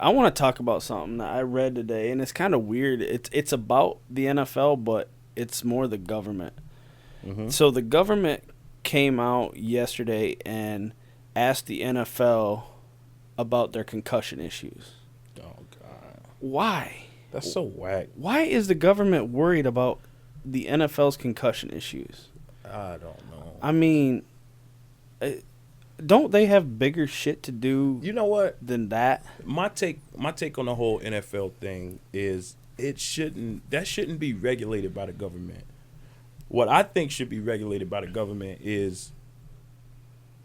I want to talk about something that I read today, and it's kind of weird. It's about the NFL, but it's more the government. Mm-hmm. So the government came out yesterday and asked the NFL about their concussion issues. Oh God, Why? that's so whack. Why is the government worried about the NFL's concussion issues? I don't know. I mean, don't they have bigger shit to do You know what? than that? My take on the whole NFL thing is that shouldn't be regulated by the government. What I think should be regulated by the government is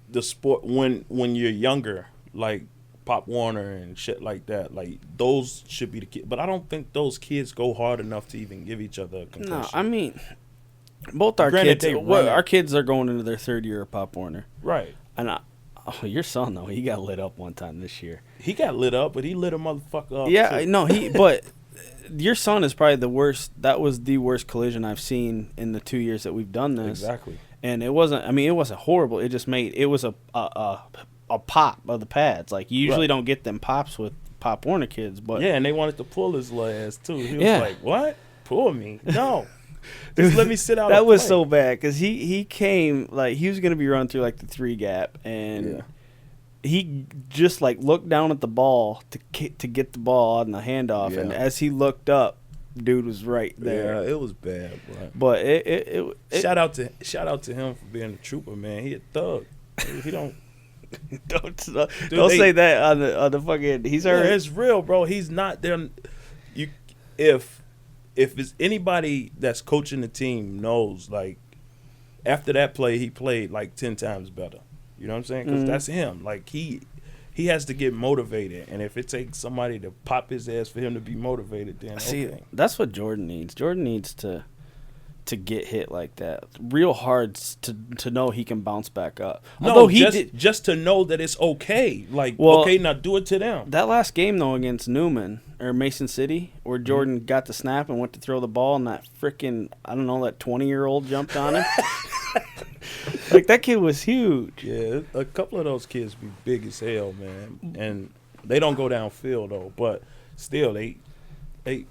the sport when you're younger, like Pop Warner and shit like that. Like those should be the kids, but I don't think those kids go hard enough to even give each other a concussion. No, I mean, both our Granted, kids. they run it. Our kids are going into their third year of Pop Warner, Right. and your son though, he got lit up one time this year. He got lit up, but he lit a motherfucker up. Yeah, too. no, but your son is probably the worst. That was the worst collision I've seen in the 2 years that we've done this. Exactly. And it wasn't. I mean, it wasn't horrible. It just it was a pop of the pads. Like you usually don't get them pops with Pop Warner kids, but Yeah, and they wanted to pull his little ass too. He was Yeah. like, "What? Pull me? No, just let me sit out." that and was play." so bad because he came like he was gonna be running through like the 3 gap and. Yeah. He just like looked down at the ball to get the ball on the handoff, and Yeah. as he looked up, dude was right there. Yeah, it was bad, bro. But it Shout out to him for being a trooper, man. He a thug. He don't. don't they- say that on the fucking. He's Yeah, already. it's real, bro. He's not there. You, if it's anybody that's coaching the team knows, like after that play, he played like 10 times better. You know what I'm saying? Because that's him. Like he has to get motivated, and if it takes somebody to pop his ass for him to be motivated, then See, okay. that's what Jordan needs. Jordan needs to get hit like that real hard to know he can bounce back up. No, Although he just to know that it's okay. Like, Well, okay, now do it to them. that last game though against Newman or Mason City, where Jordan got the snap and went to throw the ball, and that freaking that 20-year-old jumped on him. Like that kid was huge. Yeah, a couple of those kids be big as hell, man, and they don't go downfield though. But still, that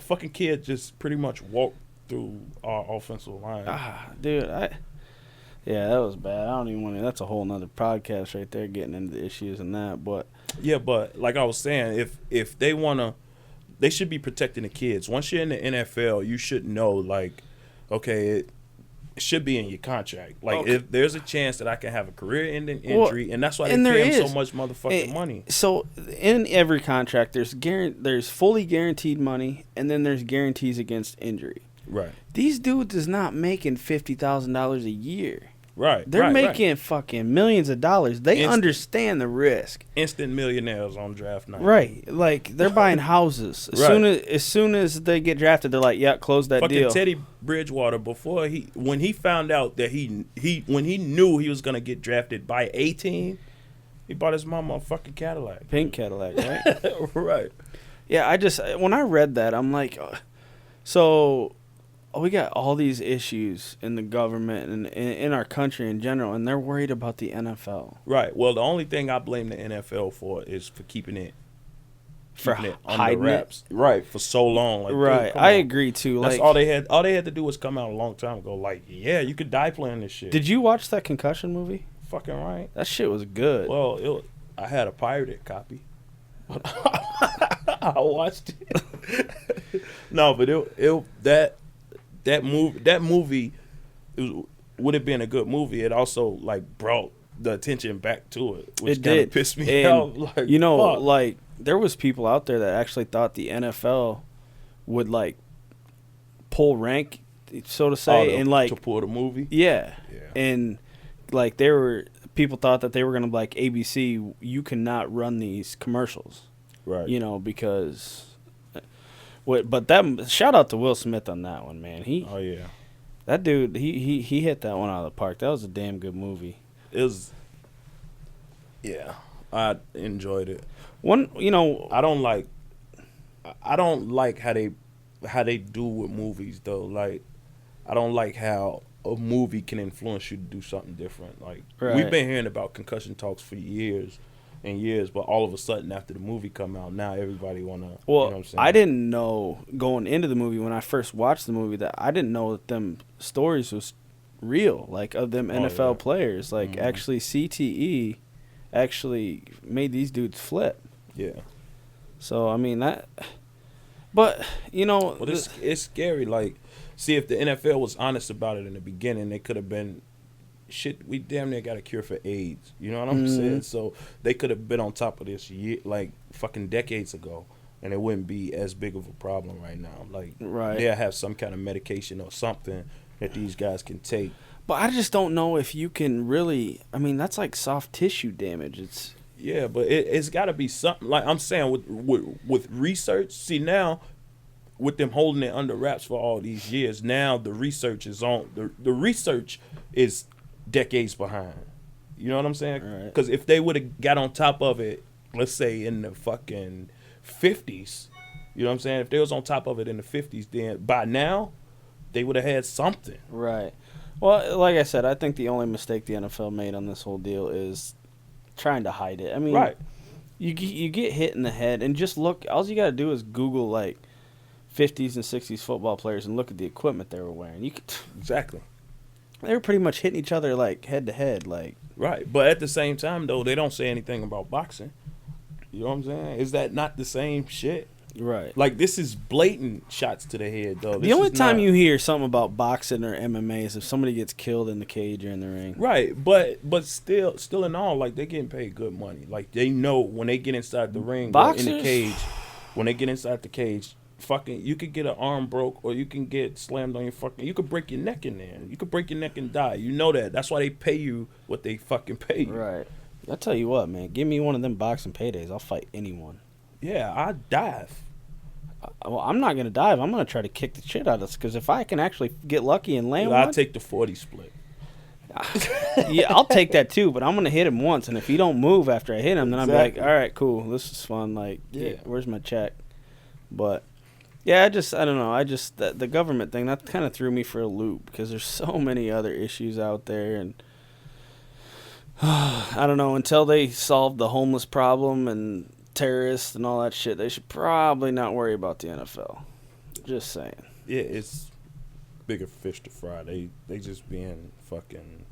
fucking kid just pretty much walked through our offensive line. Dude, yeah, that was bad. I don't even want to. That's a whole nother podcast right there, getting into the issues and that. But Yeah, but like I was saying, if they wanna, they should be protecting the kids. Once you're in the NFL, you should know, like, okay, it should be in your contract. Like, if there's a chance that I can have a career-ending injury, and that's why they pay him so much motherfucking money. So in every contract, there's fully guaranteed money, and then there's guarantees against injury. Right. These dudes is not making $50,000 a year. Right. They're right, making fucking millions of dollars. They understand the risk. instant millionaires on draft night. Right. Like they're buying houses. As soon as they get drafted, they're like, yeah, close that Fucking deal. Teddy Bridgewater, when he found out that when he knew he was gonna get drafted by a team, he bought his mama a fucking Cadillac. Pink Cadillac, right? Right. Yeah, when I read that, I'm like, so we got all these issues in the government and in our country in general, and they're worried about the NFL. Right. Well, the only thing I blame the NFL for is for keeping it under hiding wraps. Right. For so long. Like, Right. dude, come I on. agree too. That's Like, all they had. All they had to do was come out a long time ago. Like, yeah, you could die playing this shit. did you watch that Concussion movie? Fucking right. That shit was good. Well, I had a pirated copy. I watched it. No, but that movie would have been a good movie. It also like brought the attention back to it, which It kind of did. pissed me And, out. Like, fuck. like there was people out there that actually thought the NFL would like pull rank, so to say, and like to pull the movie. yeah, Yeah. and like people thought that they were gonna be like ABC, you cannot run these commercials, Right. because. But that shout out to Will Smith on that one, man. Oh yeah. That dude, he hit that one out of the park. That was a damn good movie. It was. Yeah, I enjoyed it. I I don't like how they do with movies though. Like, I don't like how a movie can influence you to do something different. Like, Right. we've been hearing about concussion talks for years, in years, but all of a sudden after the movie come out, now everybody wanna. Well, you know what I'm saying? I didn't know going into the movie when I first watched the movie that I didn't know that them stories was real, like of them NFL players. Like actually, CTE actually made these dudes flip. Yeah. So I mean that, but you know, well, it's scary. Like, see, if the NFL was honest about it in the beginning, they could have been. Shit, we damn near got a cure for AIDS. You know what I'm saying? So they could have been on top of this like fucking decades ago, and it wouldn't be as big of a problem right now. Like, they'll have some kind of medication or something that these guys can take. But I just don't know if you can really. I mean, that's like soft tissue damage. It's but it's got to be something. Like I'm saying, with research. See now, with them holding it under wraps for all these years, now the research is on. The research is decades behind. You know what I'm saying? Because if they would have got on top of it, let's say in the fucking 50s, you know what I'm saying? If they was on top of it in the 50s, then by now they would have had something. Right. Well, like I said, I think the only mistake the NFL made on this whole deal is trying to hide it. I mean, you get hit in the head and just look. All you got to do is Google like 50s and 60s football players and look at the equipment they were wearing. You could exactly. They were pretty much hitting each other like head to head, like. Right, but at the same time though, they don't say anything about boxing. You know what I'm saying? Is that not the same shit? Right. Like, this is blatant shots to the head though. The only time you hear something about boxing or MMA is if somebody gets killed in the cage or in the ring. Right, but still in all, like, they're getting paid good money. Like, they know when they get inside the ring or in the cage, when they get inside the cage. Fucking, you could get an arm broke, or you can get slammed on your fucking. You could break your neck in there. You could break your neck and die. You know that. That's why they pay you what they fucking pay you. Right. I tell you what, man. Give me one of them boxing paydays. I'll fight anyone. Yeah, I'd dive. Well, I'm not gonna dive. I'm gonna try to kick the shit out of this because if I can actually get lucky and land one, I'll take the 40 split. Yeah, I'll take that too. But I'm gonna hit him once, and if he don't move after I hit him, then I'll be like, all right, cool. This is fun. Like, where's my check? But. Yeah, I don't know. The government thing, that kind of threw me for a loop because there's so many other issues out there. And I don't know, until they solve the homeless problem and terrorists and all that shit, they should probably not worry about the NFL. Just saying. Yeah, it's bigger fish to fry. They just being fucking